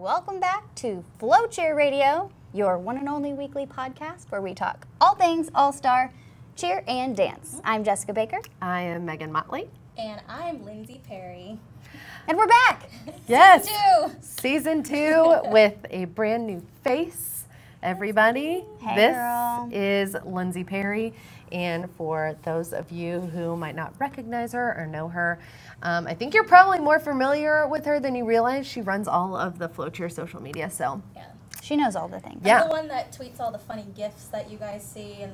welcome back to FloCheer Radio, your one and only weekly podcast where we talk all things all-star, cheer, and dance. I'm Jessica Baker. I am Megan Motley. And I'm Lindsay Perry. And we're back! Yes! Season 2! Season 2 with a brand new face, everybody. Hey, this girl. is Lindsay Perry, and for those of you who might not recognize her or know her, I think you're probably more familiar with her than you realize. She runs all of the FloCheer social media, so. Yeah. She knows all the things. Yeah. I'm the one that tweets all the funny GIFs that you guys see and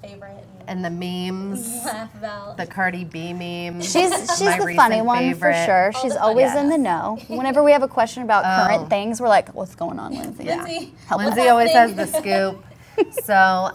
favorite And the memes, laugh about. the Cardi B meme. She's my the funny recent one favorite. for sure. All She's the always funny in the know. Whenever we have a question about Oh. current things, we're like, what's going on, Lindsay? Yeah. Lindsay, Help us. Lindsay always has the scoop. So,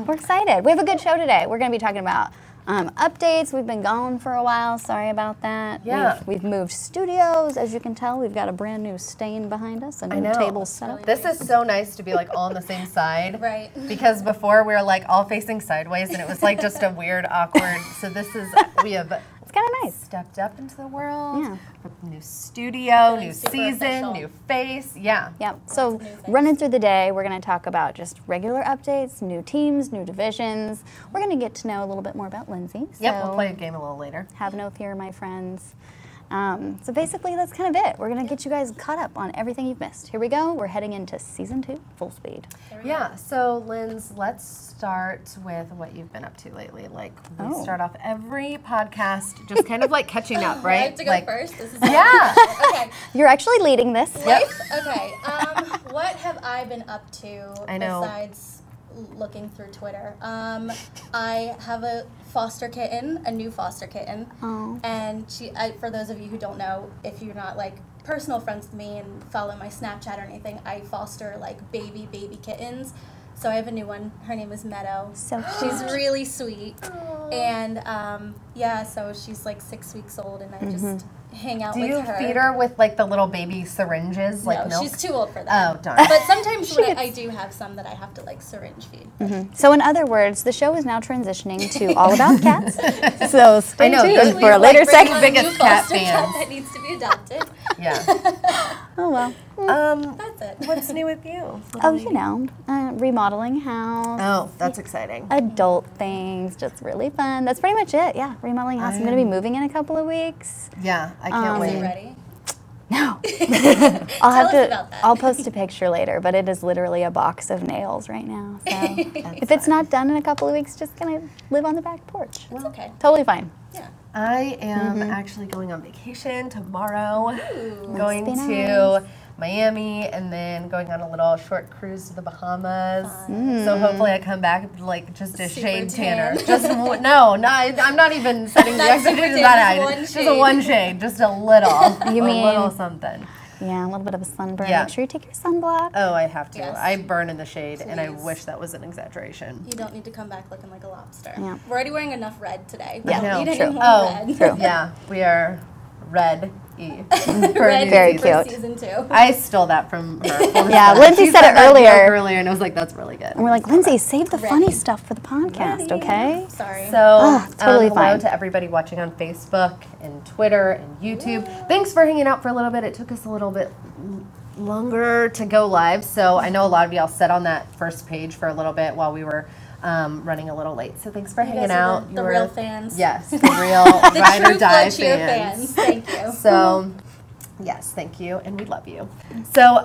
We're excited. We have a good show today. We're going to be talking about updates. We've been gone for a while. Sorry about that. Yeah. We've moved studios. As you can tell, we've got a brand new stain behind us, a new know. table set up. this is so nice to be like all on the same side. Right. Because before we were like all facing sideways and it was like just a weird, awkward. So this is, we have It's kind of nice. stepped up into the world. Yeah. New studio, Feeling new super season, official. new face. Yeah. Yep. So Lots of new things. running through the day, we're going to talk about just regular updates, new teams, new divisions. We're going to get to know a little bit more about Lindsay. Yep, So we'll play a game a little later. have no fear, my friends. So basically, that's kind of it. We're going to get you guys caught up on everything you've missed. Here we go. We're heading into season 2, full speed. There we Yeah, so Linz, let's start with what you've been up to lately. Like, we Oh. start off every podcast just kind of like catching up, go. right? I have to go like, first. This is Yeah. Okay. You're actually leading this. Yep. Okay. What have I been up to I know. besides looking through Twitter? I have a foster kitten, a new foster kitten. Oh. And for those of you who don't know, if you're not like personal friends with me and follow my Snapchat or anything, I foster like baby kittens. So I have a new one. Her name is Meadow. So She's cute. really sweet. And yeah, so she's like 6 weeks old, and I just hang out Do with you her. feed her with like the little baby syringes, like No, milk? she's too old for that. Oh, darn. But sometimes She when gets- I do have some that I have to like syringe feed. So in other words, the show is now transitioning to all about cats. So stay I know, tuned those for a are later like segment. biggest cat fans. that needs to be adopted. Yeah. Oh, well. That's it. What's new with you? Oh, you know, remodeling house. Oh, that's exciting. Adult things, just really fun. That's pretty much it. Yeah, remodeling house. I'm going to be moving in a couple of weeks. Yeah, I can't Are wait. you ready? No. Tell us about that. I'll post a picture later, but it is literally a box of nails right now. So if it's not done in a couple of weeks, just gonna live on the back porch. It's okay. Totally fine. Yeah. I am actually going on vacation tomorrow. Ooh. Going Must be to Miami and then going on a little short cruise to the Bahamas. So hopefully I come back like just a Super shade tan. tanner. Just I'm not even setting the Not super expectations tan, that just high. one Just shade. a one shade, just a little. You a mean- little something. Yeah, a little bit of a sunburn. Yeah. Make sure you take your sunblock. Oh, I have to. Yes. I burn in the shade, and I Please. wish that was an exaggeration. You don't need to come back looking like a lobster. Yeah. We're already wearing enough red today. We Yeah, don't need true. any more Oh, red. True. Yeah, we are red. Red Very for cute. Season 2. I stole that from her. Yeah, Lindsay She said it that joke earlier. earlier, and I was like, "That's really good." And we're like, Lindsay, save the funny Ready. stuff for the podcast, okay? Sorry. So, totally hello fine. to everybody watching on Facebook and Twitter and YouTube. Thanks for hanging out for a little bit. It took us a little bit longer to go live, so I know a lot of y'all sat on that first page for a little bit while we were running a little late. So thanks for You hanging guys are out. the You were- real fans. Yes, the real The ride or true die FloCheer fans. Thank you. So, yes, thank you, and we love you. So,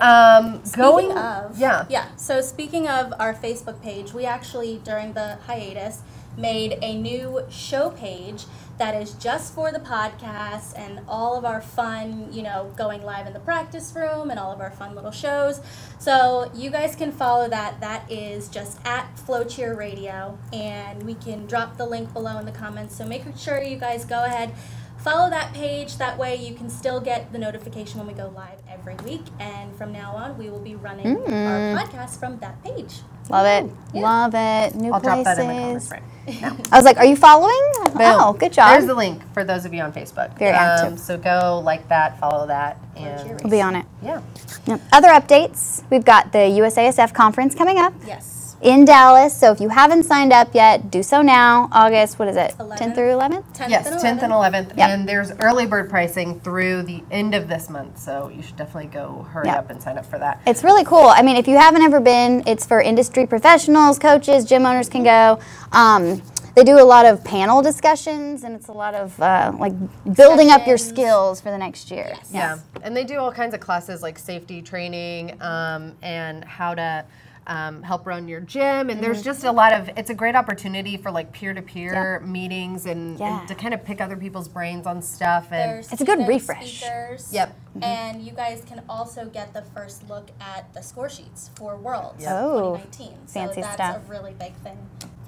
Speaking of, yeah. So speaking of our Facebook page, we actually during the hiatus made a new show page that is just for the podcast and all of our fun, going live in the practice room and all of our fun little shows. So you guys can follow that. That is just at FloCheer Radio, and we can drop the link below in the comments. So make sure you guys go ahead. Follow that page. That way you can still get the notification when we go live every week. And from now on, we will be running our podcast from that page. Love it. Yeah. Love it. New I'll places. drop that in the comments right now. I was like, are you following? Oh, good job. There's the link for those of you on Facebook. Very active. So go like that, follow that, and We'll be on it. yeah. Yep. Other updates. We've got the USASF conference coming up. Yes. in Dallas. So if you haven't signed up yet, do so now. August, what is it? 10th through 11th? 10th Yes, and 10th and 11th. Yep. And there's early bird pricing through the end of this month. So you should definitely go hurry Yep. up and sign up for that. It's really cool. I mean, if you haven't ever been, it's for industry professionals, coaches, gym owners can go. They do a lot of panel discussions, and it's a lot of like building up your Sessions. skills for the next year. Yes. Yeah, and they do all kinds of classes like safety training and how to help run your gym. And there's just a lot of, it's a great opportunity for like peer-to-peer meetings and to kind of pick other people's brains on stuff. And It's a good There's refresh. Speakers, Yep. And you guys can also get the first look at the score sheets for Worlds Oh, 2019. fancy so that's stuff. a really big thing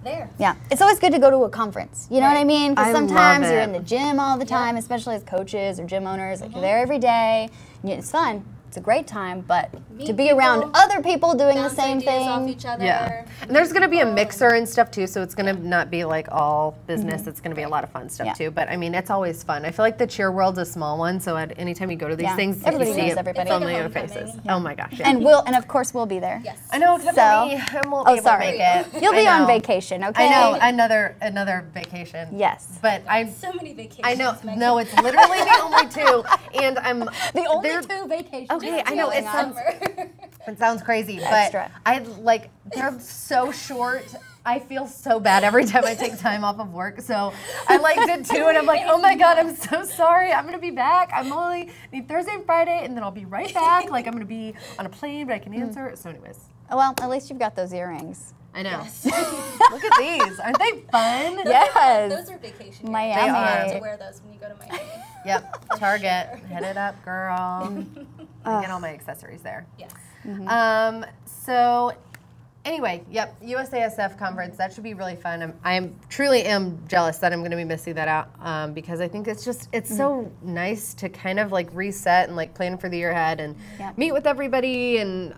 there. Yeah, it's always good to go to a conference. You know what I mean? I Because love sometimes you're it. in the gym all the time, especially as coaches or gym owners. Like you're there every day. It's fun. It's a great time, but Meet to be people, around other people doing the Bounce same ideas off thing. each other. yeah, and there's going to be a mixer and stuff too, so it's going to not be like all business. It's going to be a lot of fun stuff Yeah. too. But I mean, it's always fun. I feel like the cheer world's a small one, so at any time you go to these Yeah. things, Everybody you see knows everybody. It's like a familiar homecoming. faces. Oh my gosh! Yeah. And of course we'll be there. Yes. I know, except So- for me, I won't be able sorry. to make it. You'll be I on know. vacation, okay? I know, another vacation. Yes. But So many vacations. I know, Megan. no, it's literally the only two, and I'm The only they're- two vacations. Okay, I know, going it on. sounds it sounds crazy, but Extra. I like they're so short. I feel so bad every time I take time off of work. So I like did two, and I'm like, oh my god, I'm so sorry. I'm gonna be back. I'm only need Thursday and Friday, and then I'll be right back. Like I'm gonna be on a plane, but I can answer. So, anyways, Oh, well, at least you've got those earrings. I know. Look at these. Aren't they fun? Yes. Those are vacation earrings. Miami. You have They to are. wear those when you go to Miami. Yep. Target. Hit it up, girl. I get all my accessories there. Yes. So anyway, yep, USASF conference. That should be really fun. I truly am jealous that I'm going to be missing that out because I think it's so nice to kind of like reset and like plan for the year ahead and meet with everybody and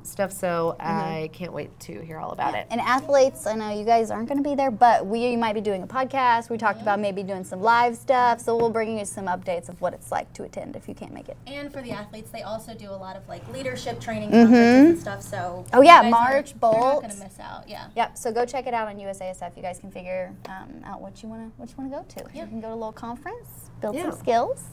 stuff. So I can't wait to hear all about it. And athletes, I know you guys aren't going to be there, but we might be doing a podcast. We talked about maybe doing some live stuff, so we'll bring you some updates of what it's like to attend if you can't make it. And for the athletes, they also do a lot of like leadership training conferences and stuff. So Oh, yeah, you guys March, you're Bolt. not gonna miss out. Yeah. Yep. So go check it out on USASF. You guys can figure out what you want to go to. You can go to a little conference, build some skills.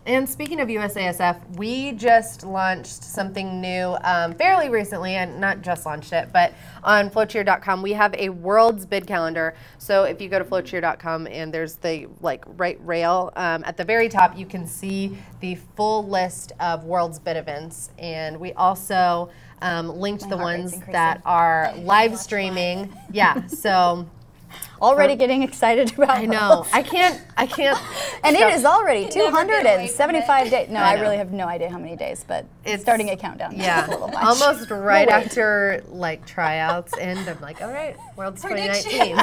And speaking of USASF, we just launched something new fairly recently, and not just launched it, but on FloCheer.com we have a Worlds bid calendar. So if you go to FloCheer.com and there's the like right rail at the very top, you can see the full list of Worlds bid events, and we also linked the heart rate's ones increasing. that are live streaming. Yeah, so. Already getting excited about I know. Worlds. I can't. And it is already Can never get away from 275 days. No, I I know. really have no idea how many days, but It's- starting a countdown. Yeah, It's a little much. almost right We'll wait. after like tryouts end. I'm like, all right, World's 2019.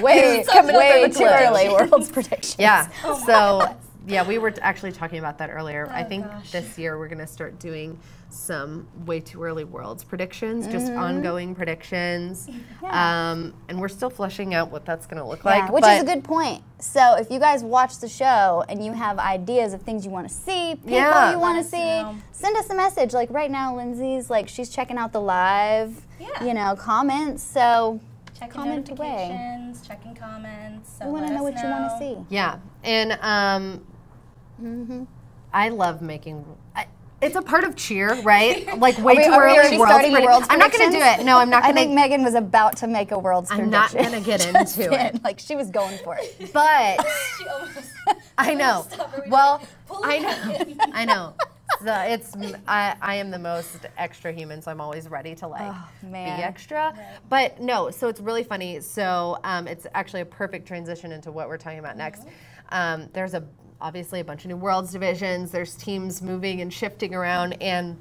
way, coming up way in too the early. World's predictions. Yeah. Oh So yeah, we were actually talking about that earlier. I think gosh. this year we're gonna start doing some way too early Worlds predictions, just ongoing predictions, and we're still fleshing out what that's gonna look Yeah, like. which but is a good point. So if you guys watch the show and you have ideas of things you want to see, people Yeah. you want to Let us see, know. send us a message. Like right now, Lindsay's like she's checking out the live, comments. So Checking comment away. notifications, checking comments. So we want let to know us what you want to see. Yeah, and I love making. It's a part of cheer, right? Like way too Are we early already starting the World's I'm not going to do predictions? it. No, I'm not I going to. think Megan was about to make a World's I'm prediction. not going to get into it. Like she was going for it. But She almost. I know. Stop her. We Well, just, like, pull I it back know. in. I know. So it's I am the most extra human, so I'm always ready to like man. be extra. But no, so it's really funny. So it's actually a perfect transition into what we're talking about next. There's obviously a bunch of new Worlds divisions. There's teams moving and shifting around, and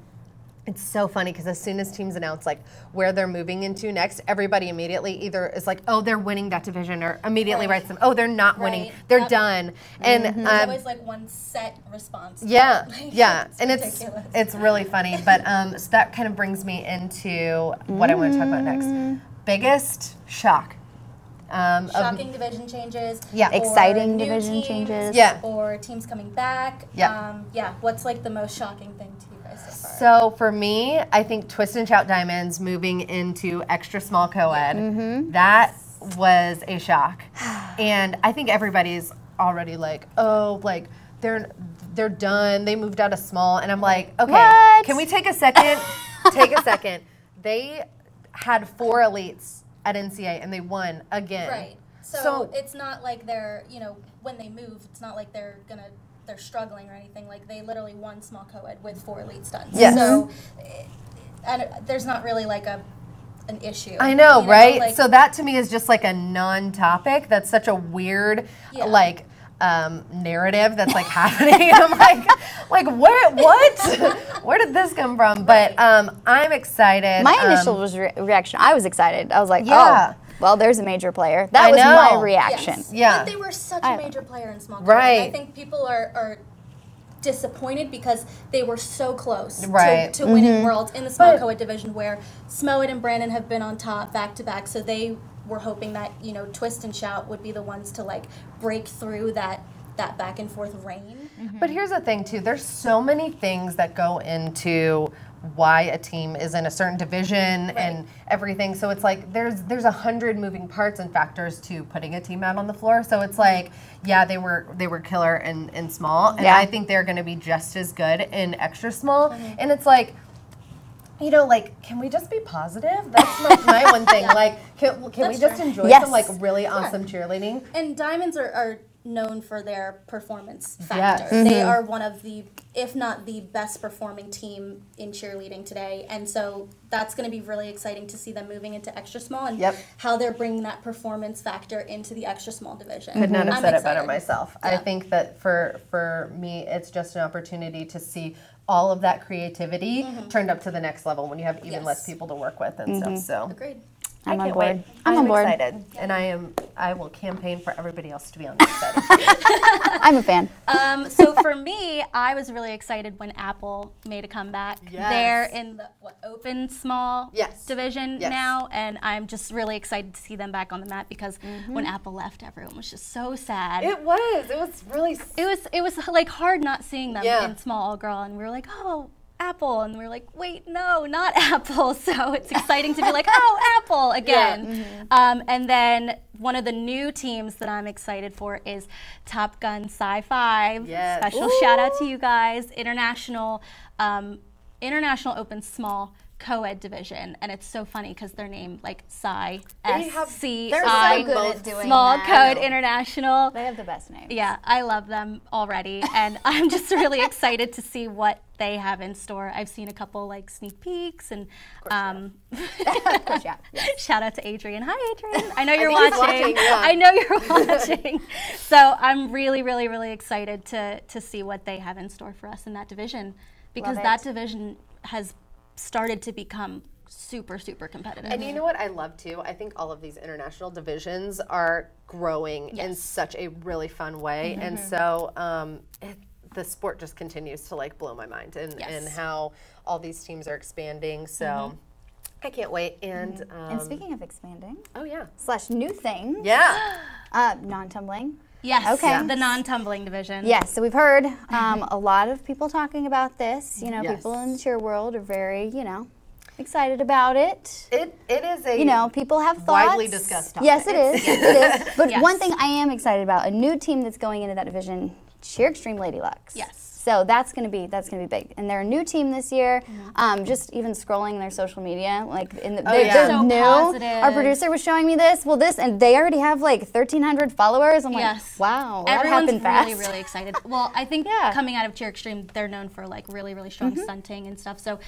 it's so funny because as soon as teams announce like where they're moving into next, everybody immediately either is like, oh, they're winning that division, or immediately writes them, oh, they're not winning, Right. they're Yep. done. And There's always like one set response. to yeah, it. Like, yeah, it's and ridiculous. it's really funny. But so that kind of brings me into what I want to talk about next. Biggest shock. Shocking division changes. Yeah. or Exciting new division teams, changes. Yeah. Or teams coming back. Yeah. Yeah. What's like the most shocking thing to you guys? So for me, I think Twist and Shout Diamonds moving into extra small co-ed, that was a shock. And I think everybody's already like, oh, like they're done. They moved out of small. And I'm like, okay, What? can we take a second? Take a second. They had 4 elites at NCA and they won again. Right. So it's not like they're, when they move, it's not like they're struggling or anything. Like they literally won small co-ed with 4 elite stunts. Yes. So and there's not really like an issue. I know, right? Like, so that to me is just like a non-topic. That's such a weird, like, narrative that's like happening. I'm like what? Where did this come from? But I'm excited. My initial reaction, I was excited. I was like, oh, well, there's a major player. That was my reaction. Yes. Yeah. But they were such a major player in small co-ed. Right. I think people are disappointed because they were so close to winning Worlds in the small co-ed division, where Smoed and Brandon have been on top back to back. So they were hoping that Twist and Shout would be the ones to like break through that back and forth reign. But here's the thing too, there's so many things that go into why a team is in a certain division and everything. So it's like there's 100 moving parts and factors to putting a team out on the floor. So it's like, yeah, they were killer in small, and I think they're going to be just as good in extra small. And it's like, like, can we just be positive? That's my one thing. Like, can we just enjoy some like really awesome cheerleading? And Diamonds are known for their performance factor. They are one of the, if not the best performing team in cheerleading today. And so that's going to be really exciting to see them moving into extra small and how they're bringing that performance factor into the extra small division. Could not have said it better myself. I think that for me, it's just an opportunity to see all of that creativity turned up to the next level when you have even less people to work with and stuff. So agreed. I'm on can't board. wait. I'm on board. Excited, and I will campaign for everybody else to be on this side. I'm a fan. So for me, I was really excited when Apple made a comeback. They're in the open small division now, and I'm just really excited to see them back on the mat because when Apple left, everyone was just so sad. It was really. It was like hard not seeing them in small all girl, and we were like, oh, Apple, and we were like, wait, no, not Apple. So it's exciting to be like, oh, Apple again. And then one of the new teams that I'm excited for is Top Gun Sci-5. Special shout out to you guys. International Open Small Co-ed division, and it's so funny because they're named like SCI. They're so good at doing Small that. Code International. They have the best names. Yeah, I love them already, and I'm just really excited to see what they have in store. I've seen a couple like sneak peeks, and of course, shout out to Adrian. Hi, Adrian. I know you're watching. I know you're watching. So I'm really, really, really excited to see what they have in store for us in that division, because that division has started to become super, super competitive. And you know what I love too? I think all of these international divisions are growing in such a really fun way, and so the sport just continues to like blow my mind, and how all these teams are expanding. So I can't wait. And speaking of expanding, / new thing, non-tumbling. Yes. Okay. The non-tumbling division. Yes. So we've heard a lot of people talking about this. People in the cheer world are very, excited about it. It is a people have thoughts. Widely discussed topic. Yes, it is. It is. But one thing I am excited about, a new team that's going into that division, Cheer Extreme Lady Luxe. Yes. So that's gonna be big, and they're a new team this year. Just even scrolling their social media, like they're so new. positive. Our producer was showing me this. Well, and they already have like 1,300 followers. I'm like, wow, that happened fast. Everyone's really excited. Well, I think coming out of Cheer Extreme, they're known for like really, really strong stunting and stuff. So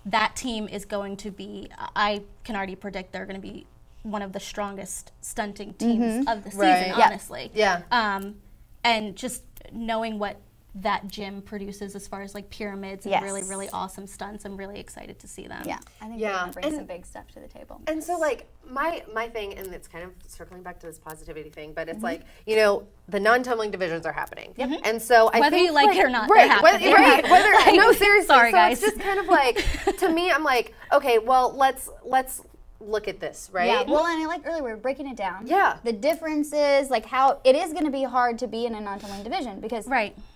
that team is going to be. I can already predict they're going to be one of the strongest stunting teams of the season. Honestly, and just knowing what that gym produces as far as like pyramids and really, really awesome stunts, I'm really excited to see them. Yeah, I think they're going to bring some big stuff to the table. And so like my thing, and it's kind of circling back to this positivity thing, but it's like, the non-tumbling divisions are happening. And so I whether think you like it or not, they're happening. No, seriously. Sorry, guys. It's just kind of like, to me, I'm like, okay, well, let's look at this, right? Yeah, well, and like earlier, we were breaking it down. Yeah. The differences, like how it is going to be hard to be in a non-tumbling division because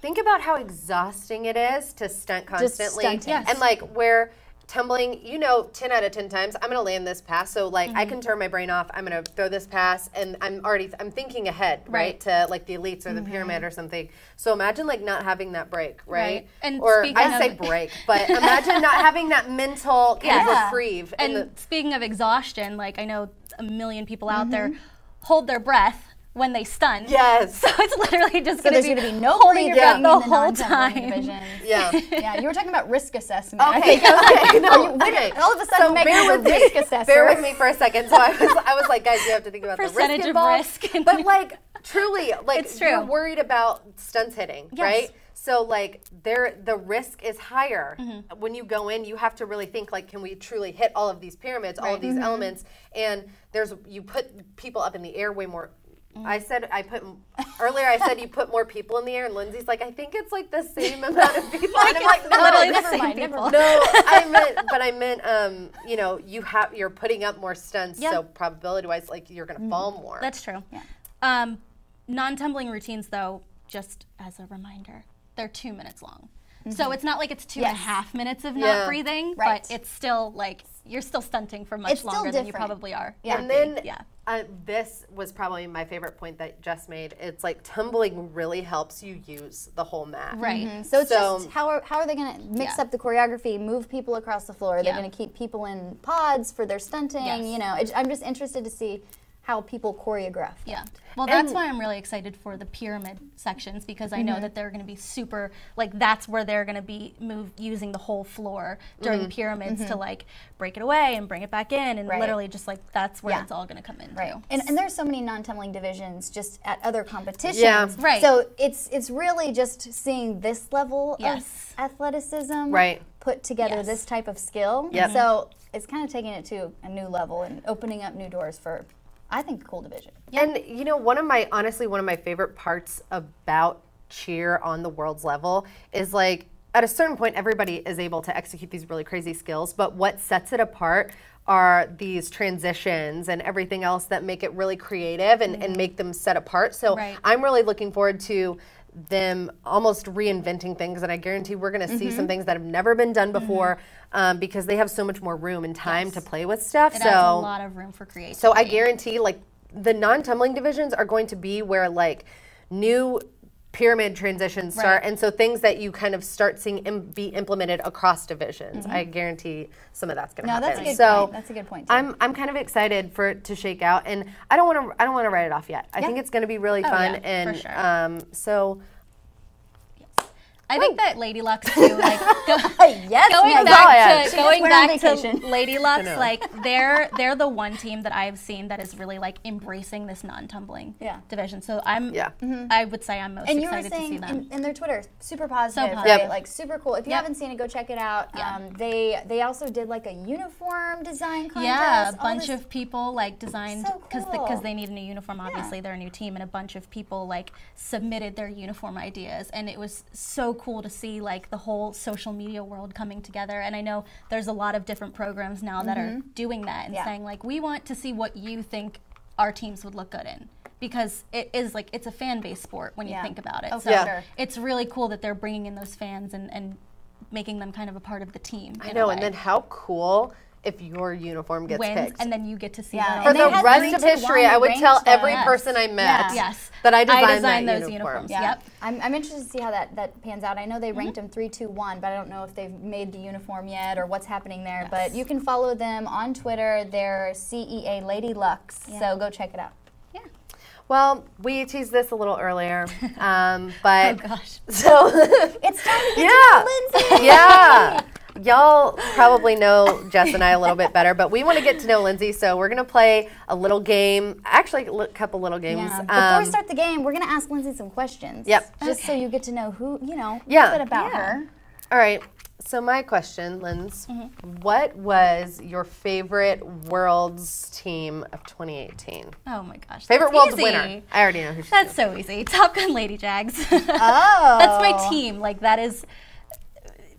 Think about how exhausting it is to stunt constantly. Just stunting. And like where tumbling, 10 out of 10 times, I'm going to land this pass. So like I can turn my brain off. I'm going to throw this pass and I'm thinking ahead, right? To like the elites or the pyramid or something. So imagine like not having that break, right? And or I say break, but imagine not having that mental kind of reprieve. And speaking of exhaustion, like I know a million people out there hold their breath when they stun. Yes. So it's literally just there's going to be no holding your breath breathing the in the whole non-tumbling time. divisions. Yeah. You were talking about risk assessment. Okay. All of a sudden, make bear a with me. risk assessment. Bear with me for a second. So I was like, guys, you have to think about Percentage the risk of involved. risk. But like, truly, like It's true. you're worried about stunts hitting, right? So like the risk is higher. When you go in, you have to really think like, can we truly hit all of these pyramids, all of these elements? And you put people up in the air way more. Earlier I said you put more people in the air, and Lindsay's like, I think it's like the same amount of people. And I'm like, no, literally the never same mind, people. never mind. no, I meant, you're putting up more stunts, so probability wise, like you're gonna fall more. That's true. Non-tumbling routines, though, just as a reminder, they're 2 minutes long. So it's not like it's 2.5 minutes of not breathing, but it's still like you're still stunting for much longer than you probably are. Yeah. And then this was probably my favorite point that Jess made. It's like tumbling really helps you use the whole mat. Right. So it's just how are they going to mix up the choreography, move people across the floor? They're going to keep people in pods for their stunting. I'm just interested to see how people choreograph. Yeah. Well, that's why I'm really excited for the pyramid sections, because I know that they're going to be super, like that's where they're going to be using the whole floor during the pyramids to like break it away and bring it back in, and literally just like that's where it's all going to come into. Right. And there's so many non-tumbling divisions just at other competitions. Yeah. Right. So it's really just seeing this level of athleticism put together, this type of skill. So it's kind of taking it to a new level and opening up new doors for, I think, a cool division. And one of my favorite parts about cheer on the world's level is like at a certain point everybody is able to execute these really crazy skills, but what sets it apart are these transitions and everything else that make it really creative and make them set apart. So I'm really looking forward to them almost reinventing things, and I guarantee we're going to see some things that have never been done before because they have so much more room and time to play with stuff. It adds a lot of room for creativity. So I guarantee like the non-tumbling divisions are going to be where like new pyramid transitions start, and so things that you kind of start seeing be implemented across divisions. I guarantee some of that's going to happen. That's a good so point. That's a good point too. I'm kind of excited for it to shake out, and I don't want to write it off yet. I think it's going to be really fun, and for sure. So. I think that Lady Luck's too, like going back to Lady Luck's, like they're the one team that I've seen that is really like embracing this non-tumbling division. So I would say I'm most excited to see them. And in their Twitter, super positive, So right? Like super cool. If you haven't seen it, go check it out. They also did like a uniform design contest. Yeah, a bunch of people like designed because cool. they need a new uniform. Obviously, they're a new team, and a bunch of people like submitted their uniform ideas, and it was so cool to see like the whole social media world coming together. And I know there's a lot of different programs now that are doing that and saying like, we want to see what you think our teams would look good in, because it is like it's a fan-based sport when you think about it. It's really cool that they're bringing in those fans and making them kind of a part of the team. I know, and then how cool if your uniform gets picked. And then you get to see that. For the rest of history, I would tell every person I met that I designed those uniforms. Yep. I'm interested to see how that pans out. I know they ranked them 3, 2, 1, but I don't know if they've made the uniform yet or what's happening there. But you can follow them on Twitter. They're CEA Lady Lux, so go check it out. Well, we teased this a little earlier, but oh gosh, so it's time to get to know Lindsay. Yeah. Y'all probably know Jess and I a little bit better, but we want to get to know Lindsay, so we're going to play a little game, actually a couple little games. Yeah. Before we start the game, we're going to ask Lindsay some questions. Just so you get to know who, a bit about her. All right. So my question, Linz, what was your favorite Worlds team of 2018? Oh my gosh. Favorite Worlds winner? I already know who she is. That's so easy. Top Gun Lady Jags. Oh. That's my team. Like that is...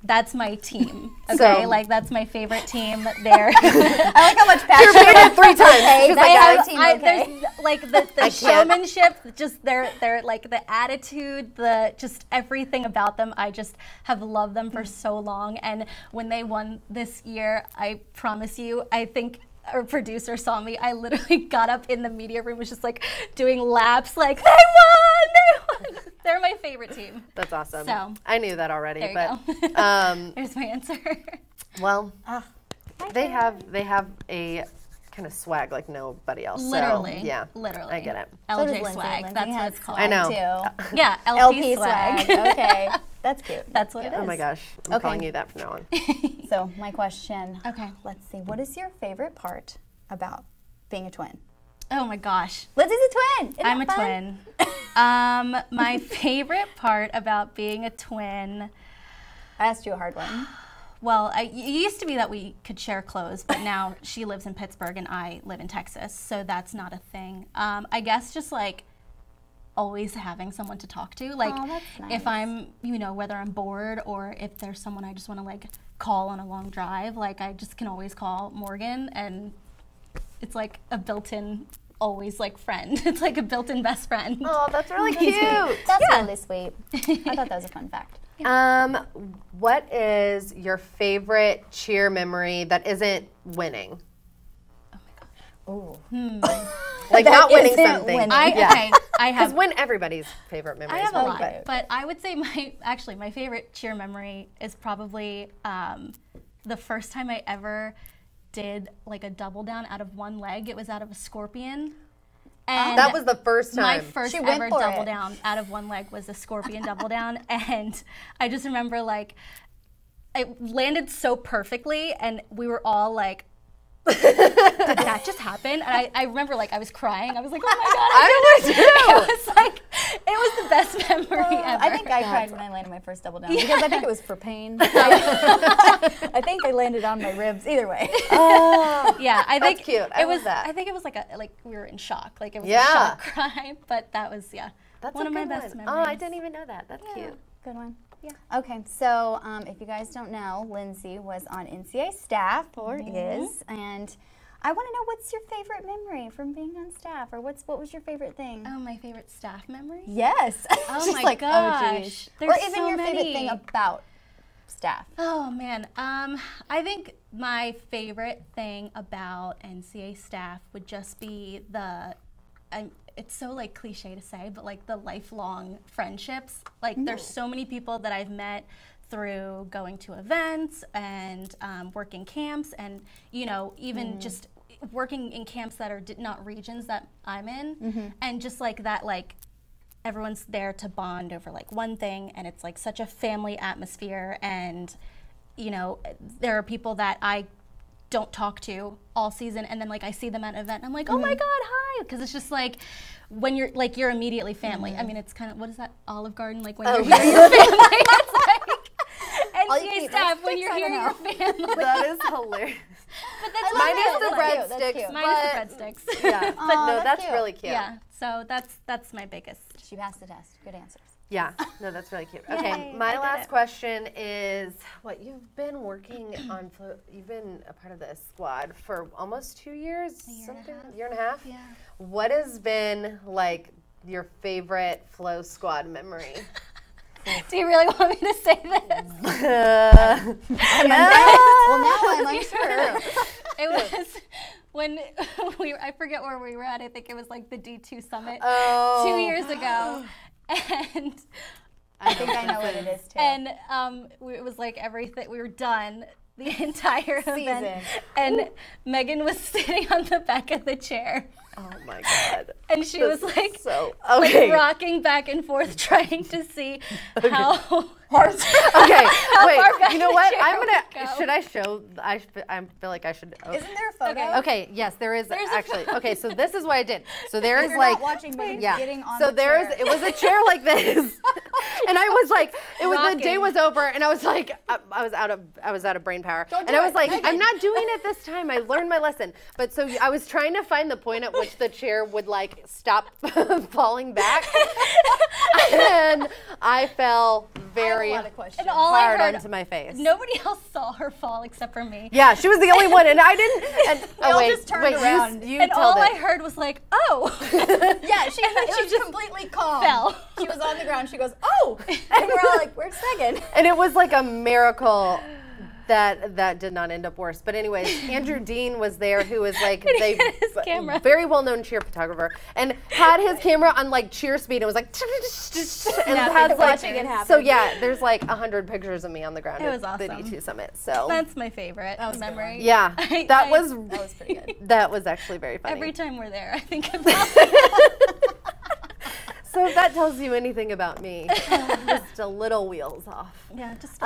that's my team. Okay, So- like that's my favorite team. There. I like how much passion. You're reading it 3 times. Okay, She's that's like, my team, okay. There's like the showmanship, just their like the attitude, the just everything about them. I just have loved them for so long. And when they won this year, I promise you, I think our producer saw me. I literally got up in the media room, was just like doing laps, like they won. They're my favorite team. That's awesome. So, I knew that already, there you but go. There's my answer. well, they have a kind of swag like nobody else. Literally. So, yeah. Literally. I get it. So does LJ Lindsay. swag. Lindsay That's what has it's called. I know. Too. Yeah, LP swag. Okay, that's cute. That's what it is. Oh my gosh. I'm calling you that from now on. So my question. Okay. Let's see. What is your favorite part about being a twin? Oh my gosh. Lindsay's a twin. Isn't I'm a that fun? twin. My favorite part about being a twin, I asked you a hard one. well, it used to be that we could share clothes, but now she lives in Pittsburgh and I live in Texas, so that's not a thing. I guess just like always having someone to talk to. Like that's nice. if I'm, whether I'm bored or if there's someone I just want to like call on a long drive, like I just can always call Morgan, and it's like a built-in always like friend. It's like a built-in best friend. Oh, that's really cute. That's really sweet. I thought that was a fun fact. What is your favorite cheer memory that isn't winning? Ooh. Like That not winning isn't something. winning. I Because have win everybody's favorite memory. I is have a winning, lot, but I would say my favorite cheer memory is probably the first time I ever did like a double down out of one leg. It was out of a scorpion. And that was the first my time. first She went ever for double it. down out of one leg was a scorpion double down, and I just remember like it landed so perfectly, and we were all like, "Did that just happen?" And I remember like I was crying. I was like, "Oh my god!" I was too. It was like it was the best memory ever. I think I cried when I landed my first double down because I think it was for pain. I think I landed on my ribs. Either way. Yeah, I think That's cute. I it love was. that. I think it was like we were in shock. Like it was Yeah. a shock cry, but that was That's one a of my good best one. memories. Oh, I didn't even know that. That's cute. Good one. Yeah. Okay, so if you guys don't know, Lindsay was on NCA staff, or is, and I want to know, what's your favorite memory from being on staff, or what was your favorite thing? Oh, my favorite staff memory? Yes. Oh She's my like, gosh. Oh, geez. There's or even so your favorite many. thing about staff. Oh man, I think my favorite thing about NCA staff would just be it's so like cliche to say, but like the lifelong friendships. Like there's so many people that I've met through going to events and working camps, and even just working in camps that are not regions that I'm in, and just like that, like everyone's there to bond over like one thing, and it's like such a family atmosphere, and there are people that I don't talk to all season, and then like I see them at an event and I'm like, oh my god, hi, because it's just like when you're immediately family. I mean, it's kind of, what is that, Olive Garden, like when you're here, you're family. It's like NCA staff, when you're here, you're family. That is hilarious. But that's Mine is the That's cute. breadsticks. Mine is the breadsticks. Yeah, but no, that's that's cute. really cute. Yeah, so that's my biggest. She passed the test. Good answers. Yeah, no, that's really cute. Okay, Yay, I my did last it. question is, you've been working on, you've been a part of this squad for almost 2 years? Year and a half? Yeah. What has been like your favorite Flow Squad memory? Do you really want me to say this? Well, now I'm unsure. It was when I forget where we were at. I think it was like the D2 Summit 2 years ago. And I think I know what it is too. And it was like everything, we were done the entire event. Season. And Megan was sitting on the back of the chair. Oh my God. And she was like, okay. like rocking back and forth trying to see how Okay, wait. far back You know the what? chair I'm gonna. would go. Should I show? I feel like I should. Isn't there a photo? Okay. Yes, there is There's a actually. Okay, so this is what I did. So there is You're like. not watching me Yeah. getting on So the there's. chair. It was a chair like this, and I was like, it was the day Rocking. was over, and I was like, I was out of brain power, Don't and do I was it. like, Megan. I'm not doing it this time. I learned my lesson. But so I was trying to find the point at which the chair would like stop falling back. And I fell very hard onto my face. Nobody else saw her fall except for me. Yeah, she was the only one, and I didn't. And, just turned around. You and all I heard was like, oh. Yeah, she was just completely calm. Fell. She was on the ground. She goes, oh. And we're all like, wait a second. And it was like a miracle that did not end up worse. But anyways, Andrew Dean was there, who was like a very well-known cheer photographer, and had his camera on like cheer speed and was like, and had watching it happen. So yeah, there's like 100 pictures of me on the ground at awesome. the D2 Summit. So that's my favorite memory. Yeah, that was pretty good. That was actually very funny. Every time we're there, I think about it. So if that tells you anything about me, just a little wheels off. Yeah, just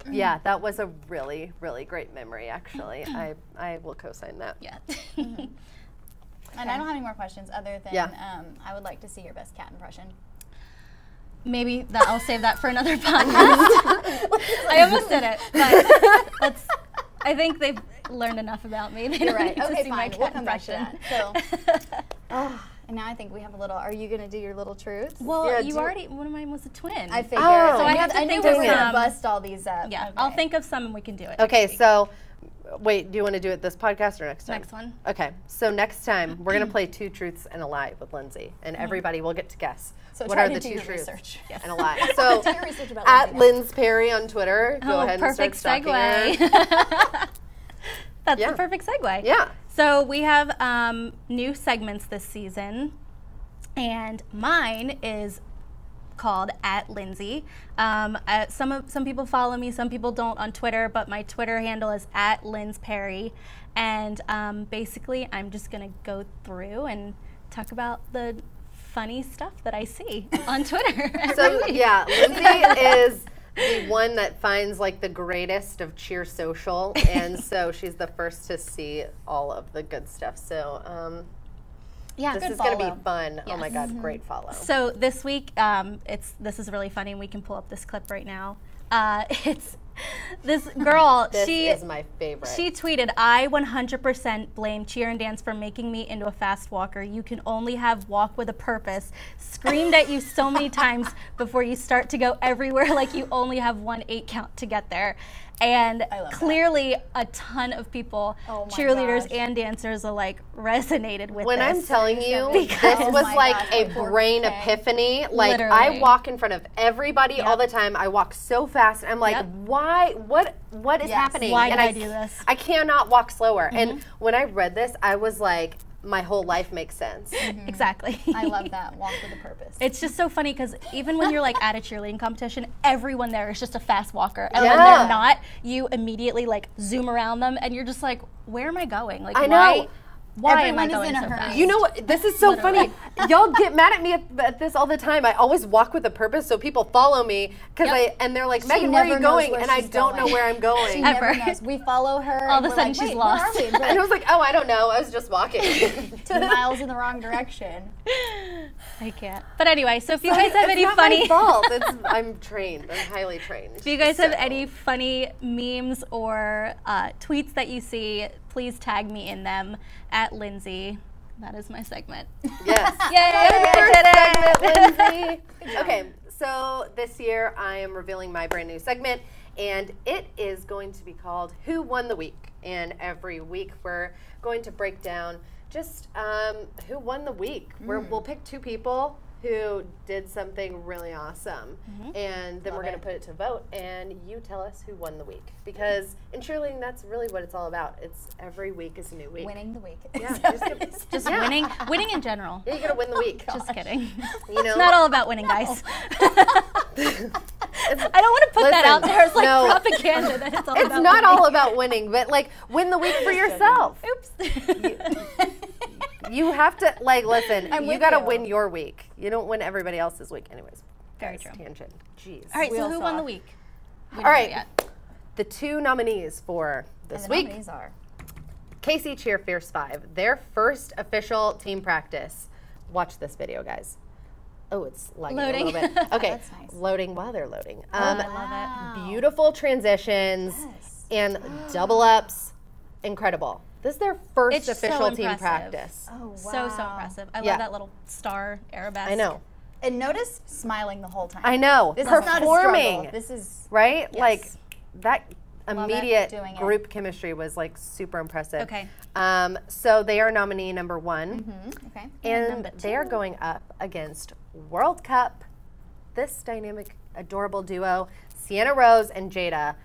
yeah, that was a really, really great memory, actually. I will co-sign that. Yeah. And I don't have any more questions other than I would like to see your best cat impression. Maybe I'll save that for another podcast. I almost did it, but I think they've learned enough about me. You're right. Okay, fine. We'll come back to that. So, and now I think we have a little. Are you going to do your little truths? Well, one of mine was a twin. I figured. So I knew we were going to bust all these up. Yeah, okay. I'll think of some and we can do it. Okay, so wait, do you want to do it this podcast or next time? Next one. Okay, so next time we're going to play 2 truths and a lie with Lindsay, and everybody will get to guess. So what are the 2 truths and a lie? So at Lindsay Perry on Twitter, go ahead and start stalking her. That's the perfect segue. Yeah. So we have new segments this season, and mine is called @Lindsay. Some people follow me, some people don't on Twitter, but my Twitter handle is @LindsPerry, and basically I'm just gonna go through and talk about the funny stuff that I see on Twitter. So yeah, Lindsay is the one that finds like the greatest of cheer social, and so she's the first to see all of the good stuff. So yeah, this is going to be fun. Yes. Oh my God, great follow. So this week, this is really funny, and we can pull up this clip right now. It's this girl. This is my favorite. She tweeted, "I 100% blame cheer and dance for making me into a fast walker. You can only have walk with a purpose. Screamed at you so many times before you start to go everywhere like you only have 1 8 count to get there." And clearly a ton of people, cheerleaders and dancers, are like resonated with when this. I'm telling you, this was like a brain epiphany. Like literally. I walk in front of everybody all the time. I walk so fast. I'm like, why? What is happening? Why did I do this? I cannot walk slower. And when I read this, I was like, my whole life makes sense. Exactly. I love that. Walk with a purpose. It's just so funny because even when you're like at a cheerleading competition, everyone there is just a fast walker. And when they're not, you immediately like zoom around them and you're just like, where am I going? Like, I know. Why am I going so fast? You know what? This is so funny. Y'all get mad at me at this all the time. I always walk with a purpose, so people follow me and they're like, Megan, where are you going? And I don't know where I'm going. She never knows. We follow her. All of a sudden, she's lost. And I was like, oh, I don't know. I was just walking 2 miles in the wrong direction. I can't. But anyway, so if you guys have any funny, it's not my fault. I'm trained. I'm highly trained. If you guys have any funny memes or tweets that you see, please tag me in them @Lindsay. That is my segment. Yes. Yay! Segment, Lindsay. Okay, so this year I am revealing my brand new segment, and it is going to be called Who Won the Week. And every week we're going to break down just who won the week. We'll pick 2 people who did something really awesome, and then we're going to put it to vote, and you tell us who won the week. Because in cheerleading, that's really what it's all about. It's every week is a new week. Winning the week. Yeah, just winning in general. Yeah, you got to win the week. Just kidding. You know, it's not all about winning, guys. I don't want to put that out there as like propaganda. That it's all it's about not winning. all about winning, but like win the week for yourself. Oops. You have to listen. You got to win your week. You don't win everybody else's week, anyways. Very true. Tangent. Jeez. All right. So who won the week? All right. The 2 nominees for this week. Nominees are KC Cheer Fierce 5, their first official team practice. Watch this video, guys. Oh, it's lagging a little bit. Okay, that's nice. Loading while they're loading. I love it. Beautiful transitions and double ups. Incredible. This is their first It's official so team impressive. practice. Oh, wow. So impressive. I love that little star arabesque. I know. And notice smiling the whole time. I know. This is not a struggle. This is right? Yes. Like that immediate doing it. group chemistry was like super impressive. Okay. So they are nominee number 1. Okay. And number they are 2. going up against World Cup, this dynamic, adorable duo, Sienna Rose and Jada.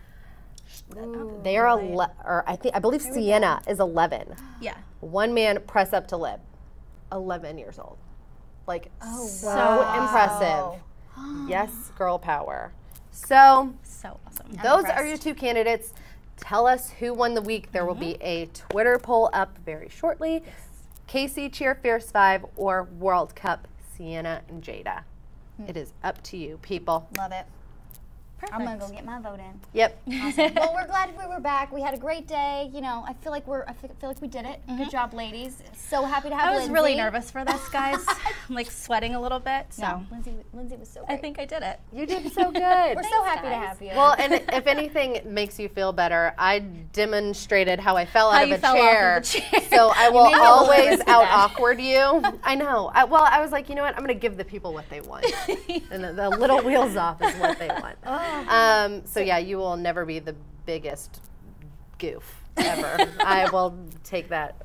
They are I believe Sienna is 11. Yeah. One man press up to lib. 11 years old. Like wow. impressive. Yes, girl power. So awesome. those are your 2 candidates. Tell us who won the week. There will be a Twitter poll up very shortly. KC Cheer Fierce 5 or World Cup Sienna and Jada. It is up to you, people. Love it. Perfect. I'm gonna go get my vote in. Yep. Awesome. Well, we're glad we were back. We had a great day. You know, I feel like we did it. Good job, ladies. So happy to have I was Lindsay. really nervous for this, guys. I'm like sweating a little bit. So No, Lindsay was so great. I think I did it. You did so good. We're so happy to have you. Well, and if anything makes you feel better, I demonstrated how I fell How out you of a fell off chair. of the chair. So I will made me always nervous with out that. awkward you. I know. I was like, you know what? I'm going to give the people what they want. And the little wheels off is what they want. So yeah, you will never be the biggest goof ever. I will take that.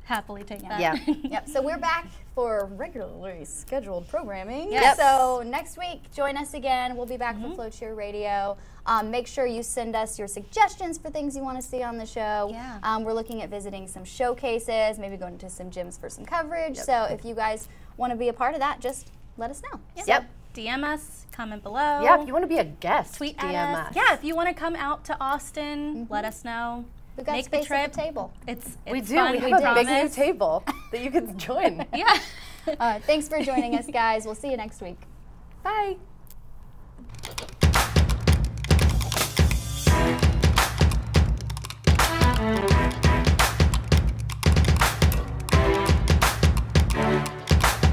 Happily take that. Yeah. Yep. So we're back for regularly scheduled programming. Yes. So next week, join us again. We'll be back for FloCheer Radio. Make sure you send us your suggestions for things you want to see on the show. Yeah. We're looking at visiting some showcases, maybe going to some gyms for some coverage. So if you guys want to be a part of that, just let us know. Yep. DM us, comment below. Yeah, if you want to be a guest, Tweet DM at us. us. Yeah, if you want to come out to Austin, let us know. We've got Make space the trip. at the table. It's We do. fun, We have a big new promise. table that you can join. Yeah. Thanks for joining us, guys. We'll see you next week. Bye.